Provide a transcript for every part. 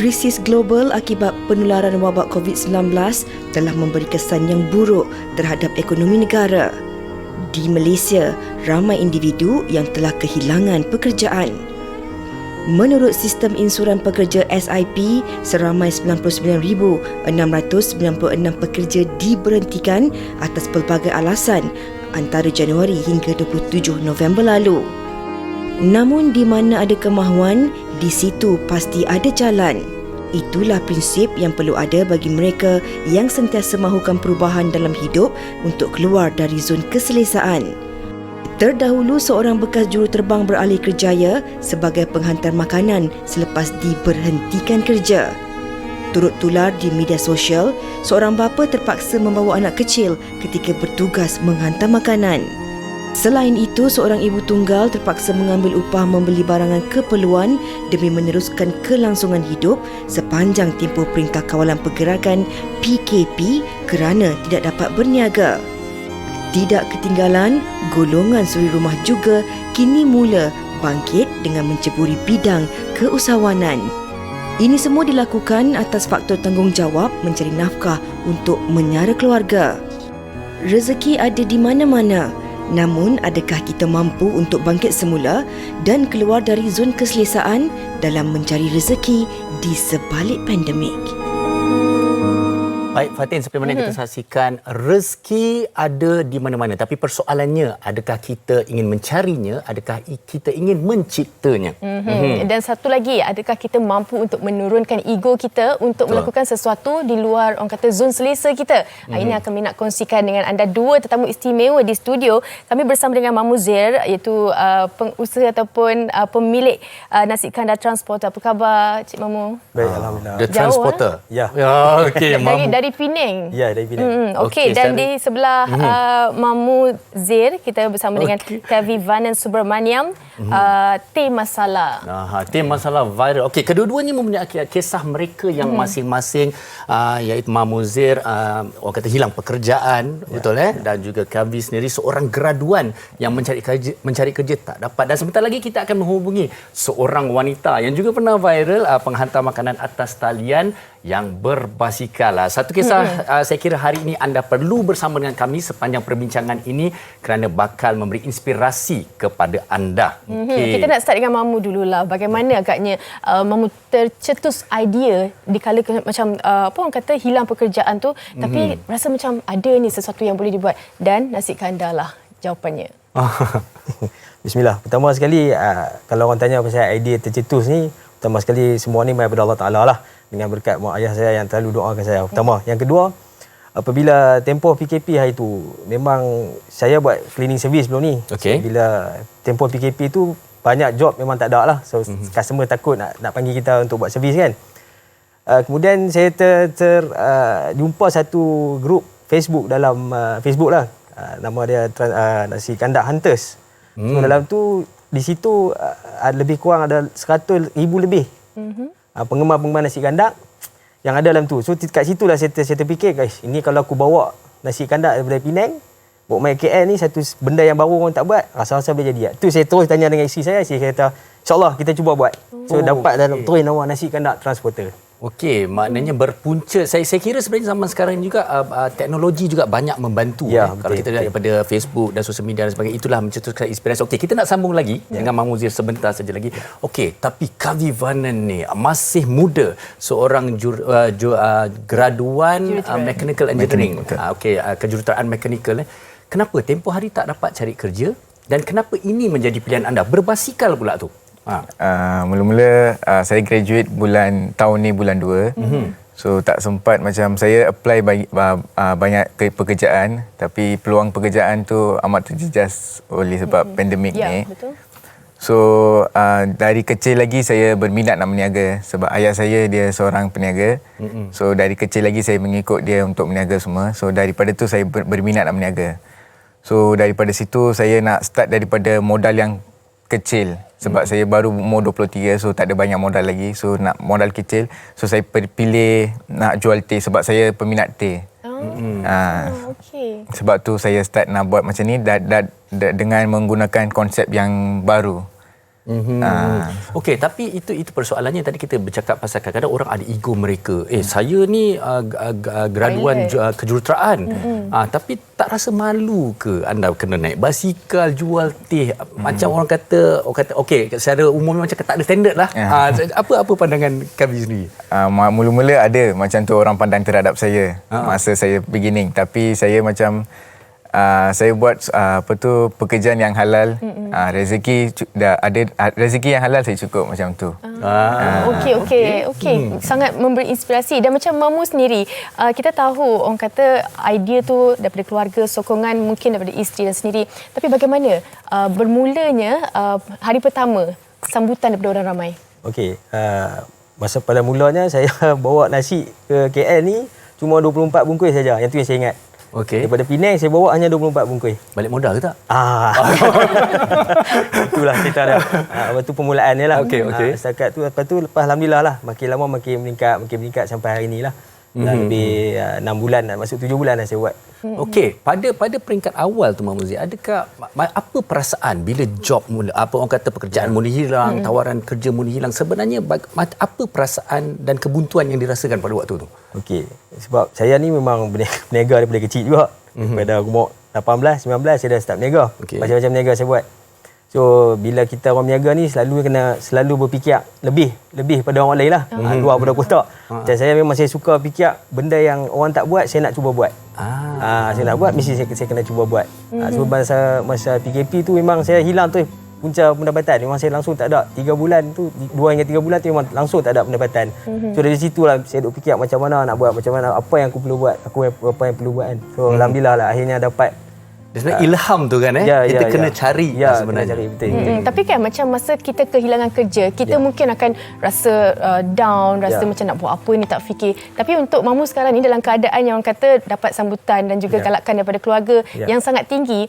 Krisis global akibat penularan wabak COVID-19 telah memberi kesan yang buruk terhadap ekonomi negara. Di Malaysia, ramai individu yang telah kehilangan pekerjaan. Menurut sistem insuran pekerja SIP, seramai 99,696 pekerja diberhentikan atas pelbagai alasan antara Januari hingga 27 November lalu. Namun di mana ada kemahuan, di situ pasti ada jalan. Itulah prinsip yang perlu ada bagi mereka yang sentiasa mahukan perubahan dalam hidup untuk keluar dari zon keselesaan. Terdahulu, seorang bekas juruterbang beralih kerjaya sebagai penghantar makanan selepas diberhentikan kerja. Turut tular di media sosial, seorang bapa terpaksa membawa anak kecil ketika bertugas menghantar makanan. Selain itu, seorang ibu tunggal terpaksa mengambil upah membeli barangan keperluan demi meneruskan kelangsungan hidup sepanjang tempoh Perintah Kawalan Pergerakan PKP kerana tidak dapat berniaga. Tidak ketinggalan, golongan suri rumah juga kini mula bangkit dengan menceburi bidang keusahawanan. Ini semua dilakukan atas faktor tanggungjawab mencari nafkah untuk menyara keluarga. Rezeki ada di mana-mana. Namun, adakah kita mampu untuk bangkit semula dan keluar dari zon keselesaan dalam mencari rezeki di sebalik pandemik? Baik, Fatin, seperti mana kita saksikan, rezeki ada di mana-mana. Tapi persoalannya, adakah kita ingin mencarinya, adakah kita ingin menciptanya? Dan satu lagi, adakah kita mampu untuk menurunkan ego kita untuk melakukan sesuatu di luar, orang kata, zon selesa kita? Ini akan nak kongsikan dengan anda dua tetamu istimewa di studio. Kami bersama dengan Mamu Zir, iaitu pengusaha ataupun pemilik nasi kandar transporter. Apa khabar, Cik Mamu? Baik, alhamdulillah. The transporter? Ya. Okey, Dari Penang. Ya, dari Penang. Okey, dan di sebelah Mamu Zir, kita bersama dengan Kavi Vanan Subramaniam, T Masalah. Tim masalah viral. Okey, kedua-duanya mempunyai kisah mereka yang masing-masing, iaitu Mamu Zir, orang kata hilang pekerjaan, betul dan juga Kavi sendiri seorang graduan yang mencari kerja tak dapat. Dan sebentar lagi kita akan menghubungi seorang wanita yang juga pernah viral, penghantar makanan atas talian yang berbasikal. Satu kisah saya kira hari ini anda perlu bersama dengan kami sepanjang perbincangan ini kerana bakal memberi inspirasi kepada anda. Kita nak start dengan Mamu dululah. Bagaimana agaknya Mamu tercetus idea di kala macam apa orang kata hilang pekerjaan tu, tapi rasa macam ada ni sesuatu yang boleh dibuat, dan nasi kandar lah jawapannya. Bismillah. Pertama sekali, kalau orang tanya pasal idea tercetus ni, pertama sekali semua ni daripada Allah Ta'ala lah, dengan berkat mak ayah saya yang selalu doakan saya. Pertama. Yang kedua, apabila tempoh PKP hari tu, memang saya buat cleaning service belum ni. Okey. Bila tempoh PKP tu, banyak job memang tak ada lah. So, customer takut nak panggil kita untuk buat servis kan. Kemudian saya jumpa satu grup Facebook dalam Facebook lah. Nama dia Nasi Kandar Hunters. So, dalam tu, di situ lebih kurang ada 100,000 lebih. Penggemar-penggemar nasi kandar yang ada dalam tu. So kat situlah saya terfikir, guys, ini kalau aku bawa nasi kandar daripada Penang bawa main KL ni, satu benda yang baru orang tak buat, rasa-rasa boleh jadi. Tu saya terus tanya dengan isteri saya kata, InsyaAllah kita cuba buat. So dapat dalam terus nama nasi kandar transporter. Okey, maknanya berpunca. Saya kira sebenarnya zaman sekarang juga teknologi juga banyak membantu. Ya, Kalau kita lihat daripada Facebook dan sosial media dan sebagainya, itulah mencetuskan inspirasi. Okey, kita nak sambung lagi dengan Mamu Zir sebentar saja lagi. Okey, tapi Kavi Vanan ni masih muda, seorang graduan mechanical engineering. Okey, kejuruteraan mechanical. Kenapa tempoh hari tak dapat cari kerja, dan kenapa ini menjadi pilihan anda? Berbasikal pula tu. Mula-mula saya graduate tahun ni bulan 2. So tak sempat, macam saya apply banyak pekerjaan, tapi peluang pekerjaan tu amat terjejas oleh sebab pandemik ni. Betul. So dari kecil lagi saya berminat nak berniaga sebab ayah saya dia seorang peniaga. So dari kecil lagi saya mengikut dia untuk berniaga semua. So daripada tu saya berminat nak berniaga. So daripada situ saya nak start daripada modal yang kecil sebab saya baru umur 23, so tak ada banyak modal lagi. So nak modal kecil, so saya pilih nak jual teh sebab saya peminat teh. Okey. Sebab tu saya start nak buat macam ni dengan menggunakan konsep yang baru. Okey, tapi itu persoalannya tadi kita bercakap pasal kadang-kadang orang ada ego mereka. Saya ni graduan kejuruteraan. Tapi tak rasa malu ke anda kena naik basikal, jual teh? Macam orang kata okey, secara umumnya macam tak ada standard lah. Apa pandangan Kavi sendiri? Mula-mula ada macam tu orang pandang terhadap saya masa saya beginning, tapi saya macam saya buat pekerjaan yang halal, rezeki dah ada, rezeki yang halal saya cukup macam tu. Okey. Sangat memberi inspirasi. Dan macam Mamu sendiri, kita tahu orang kata idea tu daripada keluarga, sokongan mungkin daripada isteri dan sendiri. Tapi bagaimana bermulanya hari pertama sambutan daripada orang ramai? Okey, masa pada mulanya saya bawa nasi ke KL ni cuma 24 bungkus saja. Yang tu yang saya ingat. Okey. Daripada Penang saya bawa hanya 24 bungkus. Balik modal ke tak? Itulah cerita dia. Lepas tu permulaan dia lah. Okey. Setakat tu, lepas Alhamdulillah lah. Makin lama makin meningkat sampai hari ni lah. Lebih 6 bulan, masuk 7 bulan dah saya buat. Okey, pada peringkat awal tu Mamuzi, adakah apa perasaan bila job mula, apa orang kata pekerjaan mula hilang, tawaran kerja mula hilang, sebenarnya apa perasaan dan kebuntuan yang dirasakan pada waktu tu? Okey, sebab saya ni memang berniaga daripada kecil juga. Daripada umur 18, 19 saya dah start berniaga. Macam-macam berniaga saya buat. So bila kita orang berniaga ni selalu berfikir lebih pada orang lain lah. Luar pada kotak. Macam saya memang saya suka fikir benda yang orang tak buat saya nak cuba buat. Saya nak buat mesti saya kena cuba buat. So masa PKP tu memang saya hilang tu punca pendapatan. Memang saya langsung tak ada 3 bulan tu, 2 hingga 3 bulan tu memang langsung tak ada pendapatan. So dari situlah saya duk fikir macam mana nak buat, macam mana apa yang aku perlu buat, apa yang perlu buat kan. So alhamdulillah lah akhirnya dapat. Sebenarnya ilham tu kan kita kena cari sebenarnya. Kena cari, betul. Tapi kan macam masa kita kehilangan kerja, kita mungkin akan rasa down, rasa macam nak buat apa ni, tak fikir. Tapi untuk Mamu sekarang ni dalam keadaan yang orang kata dapat sambutan dan juga galakan daripada keluarga yang sangat tinggi,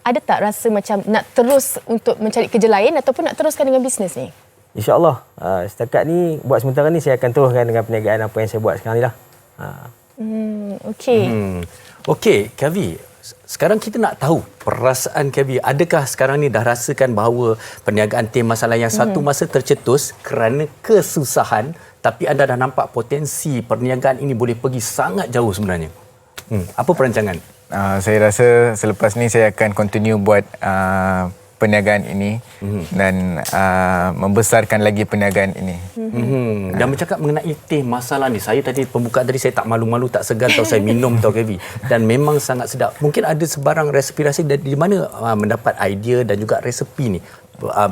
ada tak rasa macam nak terus untuk mencari kerja lain ataupun nak teruskan dengan bisnes ni? InsyaAllah. Setakat ni buat sementara ni saya akan teruskan dengan perniagaan apa yang saya buat sekarang ni lah. Okey, Kavi. Sekarang kita nak tahu perasaan Kavi. Adakah sekarang ni dah rasakan bahawa perniagaan teh masalah yang satu masa tercetus kerana kesusahan, tapi anda dah nampak potensi perniagaan ini boleh pergi sangat jauh sebenarnya? Apa perancangan? Saya rasa selepas ni saya akan continue buat perniagaan ini dan membesarkan lagi perniagaan ini. Dan bercakap mengenai teh masalah ni, saya tadi pembukaan tadi saya tak malu-malu, tak segan tahu saya minum tahu Kavi, dan memang sangat sedap. Mungkin ada sebarang resepi dari mana mendapat idea dan juga resepi ni,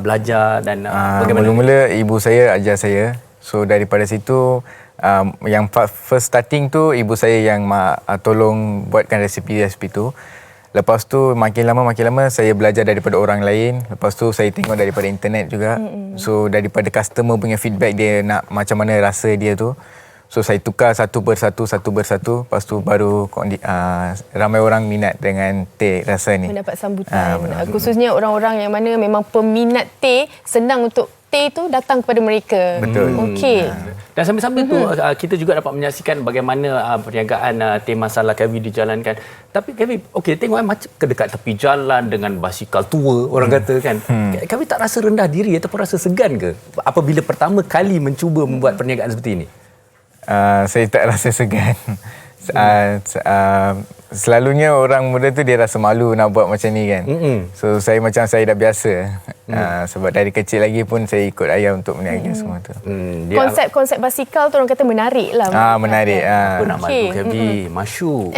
belajar dan bagaimana? Mula-mula ibu saya ajar saya. So daripada situ yang first starting tu ibu saya yang tolong buatkan resepi-resepi tu. Lepas tu makin lama saya belajar daripada orang lain. Lepas tu saya tengok daripada internet juga. So daripada customer punya feedback dia nak macam mana rasa dia tu. So saya tukar satu persatu. Lepas tu baru ramai orang minat dengan teh rasa ni. Mendapat sambutan. Khususnya orang-orang yang mana memang peminat teh, senang untuk teh tu datang kepada mereka. Betul. Okey. Dan sambil-sambil tu kita juga dapat menyaksikan bagaimana perniagaan teh masalah Kavi dijalankan. Tapi Kavi, okey, tengok macam dekat tepi jalan dengan basikal tua orang kata kan. Kavi tak rasa rendah diri ataupun rasa segan ke apabila pertama kali mencuba membuat perniagaan seperti ini? Saya tak rasa segan. Selalunya orang muda tu dia rasa malu nak buat macam ni kan. So saya dah biasa. Sebab dari kecil lagi pun saya ikut ayah untuk berniaga semua tu. Konsep basikal tu orang kata menarik lah. Menarik. Apa nak malu Kavi? Masyuk.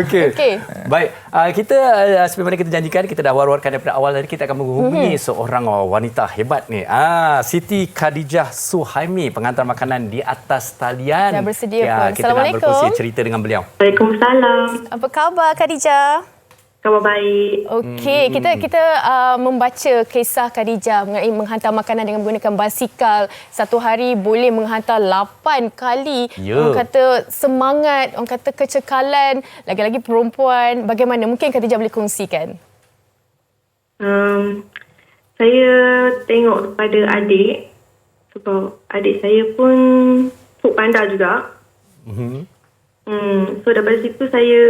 Okey. Baik, kita seperti mana kita janjikan, kita dah war-warkan daripada awal tadi, kita akan menghubungi seorang wanita hebat ni. Siti Khadijah Suhaimi, pengantar makanan di atas talian. Dah bersedia pun. Kita nak berkongsi cerita dengan beliau. Waalaikumsalam. Apa khabar Khadijah? Khabar baik. Okey, kita membaca kisah Khadijah mengenai menghantar makanan dengan menggunakan basikal. Satu hari boleh menghantar 8 kali. Orang kata semangat, orang kata kecekalan, lagi-lagi perempuan. Bagaimana? Mungkin Khadijah boleh kongsikan. Saya tengok pada adik. Sebab adik saya pun food panda juga. So daripada situ saya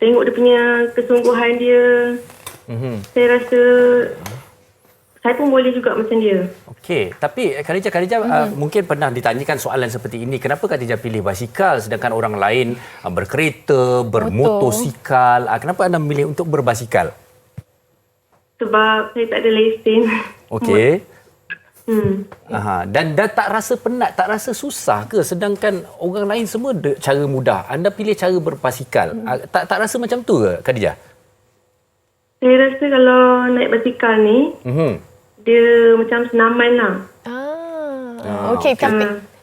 tengok dia punya kesungguhan dia. Saya rasa saya pun boleh juga macam dia. Okey, tapi Khadijah mungkin pernah ditanyakan soalan seperti ini. Kenapa Khadijah pilih basikal sedangkan orang lain berkereta, bermotosikal? Kenapa anda memilih untuk berbasikal? Sebab saya tak ada lesen. Okey. Dan tak rasa penat, tak rasa susah ke? Sedangkan orang lain semua cara mudah. Anda pilih cara berbasikal. Tak rasa macam tu ke, Khadijah? Saya rasa kalau naik basikal ni, dia macam senaman lah. Okey,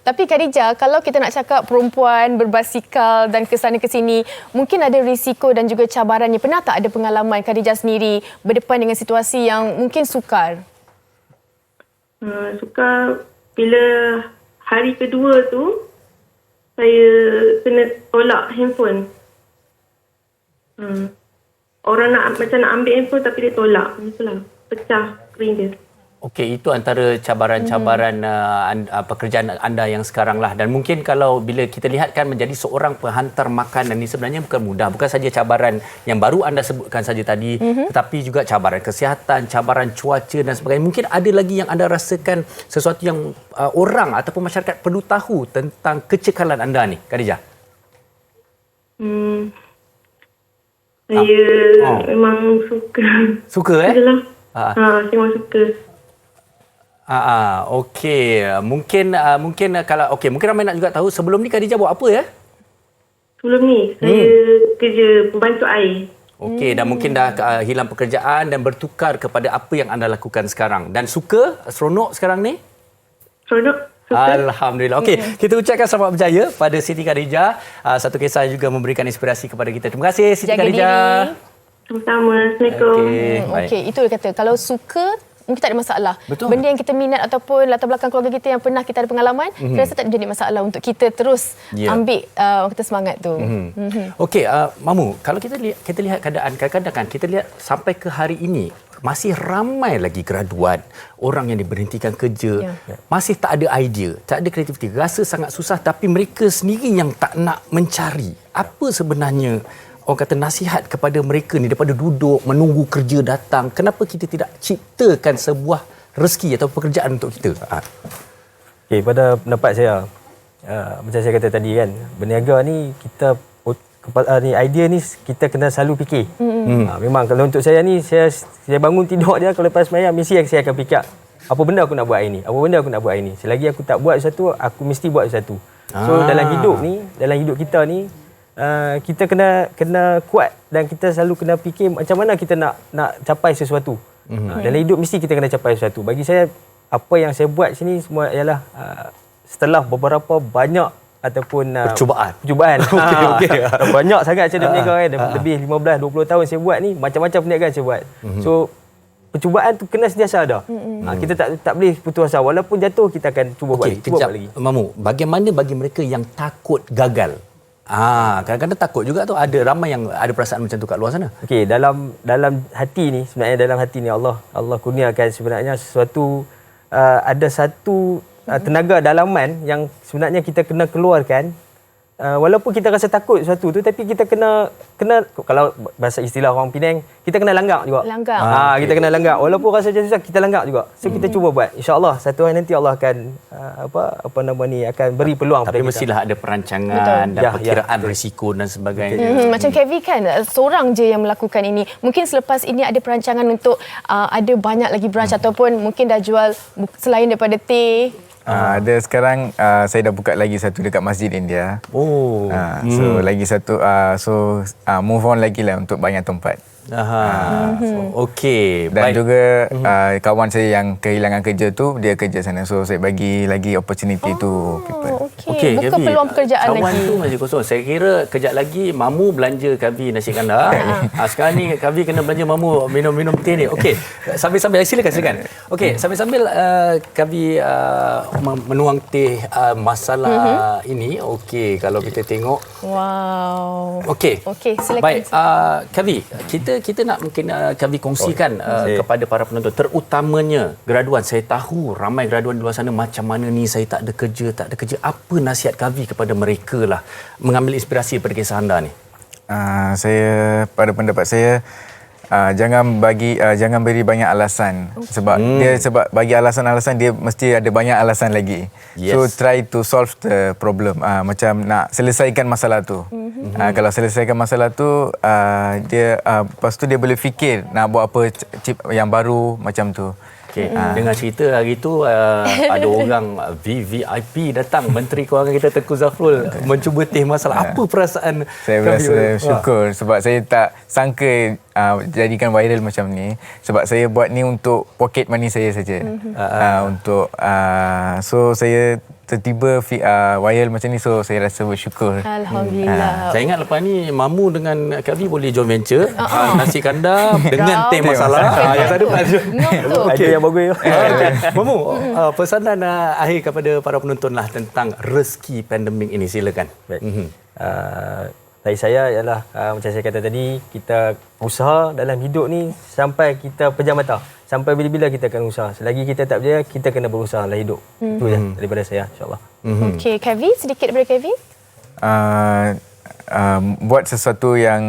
tapi Khadijah, kalau kita nak cakap perempuan berbasikal dan ke sana ke sini, mungkin ada risiko dan juga cabarannya. Pernah tak ada pengalaman Khadijah sendiri berdepan dengan situasi yang mungkin sukar? Sukar bila hari kedua tu, saya kena tolak handphone. Orang nak ambil handphone tapi dia tolak. Macam pecah skrin dia. Okey, itu antara cabaran-cabaran pekerjaan anda yang sekarang lah. Dan mungkin kalau bila kita lihat kan menjadi seorang penghantar makanan ni sebenarnya bukan mudah. Bukan saja cabaran yang baru anda sebutkan saja tadi, tetapi juga cabaran kesihatan, cabaran cuaca dan sebagainya. Mungkin ada lagi yang anda rasakan sesuatu yang orang ataupun masyarakat perlu tahu tentang kecekalan anda ni, Khadijah? Saya memang suka. Suka Adalah. Saya memang suka. Okey, mungkin kalau mungkin ramai nak juga tahu sebelum ni Khadijah buat apa ya? Sebelum ni saya kerja pembantu air. Okey, dan mungkin dah hilang pekerjaan dan bertukar kepada apa yang anda lakukan sekarang. Dan seronok sekarang ni? Seronok. Alhamdulillah. Okey, kita ucapkan selamat berjaya pada Siti Khadijah. Satu kisah yang juga memberikan inspirasi kepada kita. Terima kasih Siti Khadijah. Sama-sama. Assalamualaikum. Okey, itu dia kata. Kalau suka, mungkin tak ada masalah. Betul. Benda yang kita minat ataupun latar belakang keluarga kita yang pernah kita ada pengalaman, saya rasa tak jadi masalah untuk kita terus ambil kita semangat tu. Okey, Mamu, kalau kita lihat keadaan, kadang-kadang kan kita lihat sampai ke hari ini masih ramai lagi graduan, orang yang diberhentikan kerja, masih tak ada idea, tak ada kreativiti, rasa sangat susah tapi mereka sendiri yang tak nak mencari. Apa sebenarnya orang kata nasihat kepada mereka ni daripada duduk menunggu kerja datang? Kenapa kita tidak ciptakan sebuah rezeki atau pekerjaan untuk kita? Okey, pada pendapat saya, macam saya kata tadi kan, berniaga ni kita ni idea ni kita kena selalu fikir. Memang kalau untuk saya ni, saya bangun tidur dia, kalau lepas sembahyang mesti saya akan fikir apa benda aku nak buat hari ni, apa benda aku nak buat hari ni. Selagi aku tak buat sesuatu, aku mesti buat sesuatu. So dalam hidup kita ni, kita kena kuat dan kita selalu kena fikir macam mana kita nak capai sesuatu. Dalam hidup mesti kita kena capai sesuatu. Bagi saya, apa yang saya buat sini semua ialah setelah beberapa banyak ataupun percubaan. Okay. Banyak sangat saya dah berniaga kan. Lebih 15-20 tahun saya buat ni, macam-macam perniagaan saya buat. So percubaan tu kena sentiasa ada. Kita tak boleh putus asa. Walaupun jatuh, kita akan cuba buat lagi. Mamu, bagaimana bagi mereka yang takut gagal? Kadang-kadang takut juga tu. Ada ramai yang ada perasaan macam tu kat luar sana. Okey, dalam hati ni, sebenarnya dalam hati ni Allah kurniakan sebenarnya sesuatu, ada satu tenaga dalaman yang sebenarnya kita kena keluarkan. Walaupun kita rasa takut sesuatu tu, tapi kita kena kalau bahasa istilah orang Penang, kita kena langgak juga. Kita kena langgak. Walaupun rasa macam susah, kita langgak juga. So kita cuba buat. InsyaAllah satu hari nanti Allah akan akan beri peluang tapi pada kita. Mestilah ada perancangan dan perkiraan risiko dan sebagainya. Macam Kevin kan, seorang je yang melakukan ini. Mungkin selepas ini ada perancangan untuk ada banyak lagi branch ataupun mungkin dah jual selain daripada teh. Ada sekarang saya dah buka lagi satu dekat Masjid India. So lagi satu move on lagi lah untuk banyak tempat. Okey. Dan juga kawan saya yang kehilangan kerja tu, dia kerja sana. So saya bagi lagi opportunity tu people. Okey, buka Kavi, peluang pekerjaan kawan lagi. tu masih kosong. Saya kira kejap lagi Mamu belanja Kavi nasi kandar. Sekarang ni Kavi kena belanja Mamu minum teh ni. Okey, sambil-sambil silakan. Okey, sambil-sambil Kavi menuang teh masalah ini. Okey, kalau kita tengok. Wow. Okey, silakan. Baik, Kavi, kita nak mungkin Kavi kongsikan kepada para penonton, terutamanya graduan. Saya tahu ramai graduan di luar sana macam mana ni, saya tak ada kerja. Apa nasihat Kavi kepada mereka lah, mengambil inspirasi daripada kisah anda ni? Saya, pada pendapat saya, jangan beri banyak alasan sebab bagi alasan-alasan dia mesti ada banyak alasan lagi. Yes. So try to solve the problem. Macam nak selesaikan masalah tu. Kalau selesaikan masalah tu lepas tu dia boleh fikir nak buat apa yang baru macam tu. Okay. Dengan cerita hari tu ada orang VVIP datang, Menteri Kewangan kita Tengku Zafrul mencuba teh masalah. Apa perasaan saya berasa syukur sebab saya tak sangka jadikan viral macam ni sebab saya buat ni untuk pocket money saya saja. So saya tiba-tiba viral macam ni, so saya rasa bersyukur. Alhamdulillah. Saya ingat lepas ni Mamu dengan Kak Vi boleh join venture nasi kandar dengan teh masalah. Yang ada Ada yang bagus. Mamu, pesanan akhir kepada para penonton lah tentang rezeki pandemik ini, silakan. Baik. Dari saya ialah macam saya kata tadi, kita usaha dalam hidup ni sampai kita pejam mata. Sampai bila-bila kita akan usaha. Selagi kita tak berjaya, kita kena berusaha dalam hidup. Itu je daripada saya, insyaAllah. Okey, Kak Vi, sedikit daripada Kak Vi. Buat sesuatu yang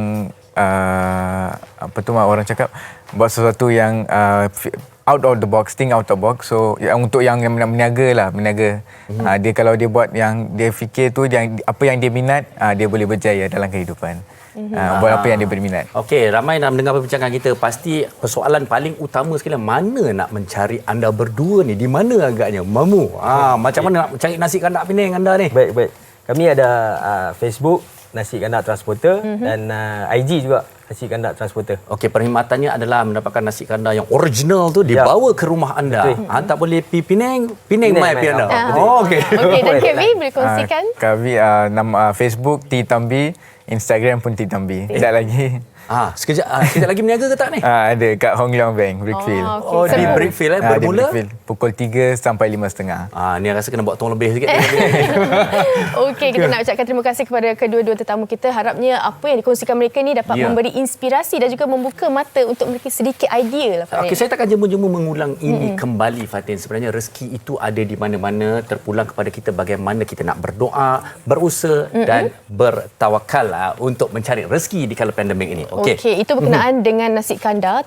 apa tu orang cakap, buat sesuatu yang out of the box, think out of the box. So untuk yang meniaga. Dia kalau dia buat yang dia fikir tu, apa yang dia minat, dia boleh berjaya dalam kehidupan. Buat apa yang dia berminat. Okey, ramai nak mendengar perbincangan kita. Pasti persoalan paling utama sekali, mana nak mencari anda berdua ni? Di mana agaknya? Mamu, macam mana nak mencari nasi kandar Penang anda ni? Baik. Kami ada Facebook, Nasi Kandar Transporter, dan IG juga, Nasi Kandar Transporter. Okey, perkhidmatannya adalah mendapatkan nasi kandar yang original tu dibawa ke rumah anda. Tak boleh pergi Penang mai pergi anda. Okey. Okey, dan Kak Vi boleh kongsikan? Kami nama Facebook T Tambi, Instagram pun T Tambi. Sekejap lagi. Sekejap lagi berniaga ke tak ni? Ada kat Hong Leong Bank, Brickfield. Di Brickfield bermula? Di Brickfield, pukul 3 sampai 5.30. Ni rasa kena buat tong lebih sikit. Okey, kita nak ucapkan terima kasih kepada kedua-dua tetamu kita. Harapnya apa yang dikongsikan mereka ni dapat memberi inspirasi dan juga membuka mata untuk mereka sedikit idea lah, Fatin. Okey, saya takkan jemu-jemu mengulang ini kembali, Fatin. Sebenarnya rezeki itu ada di mana-mana, terpulang kepada kita bagaimana kita nak berdoa, berusaha dan bertawakal untuk mencari rezeki di kala pandemik ini. Okey, itu berkenaan dengan nasi kandar.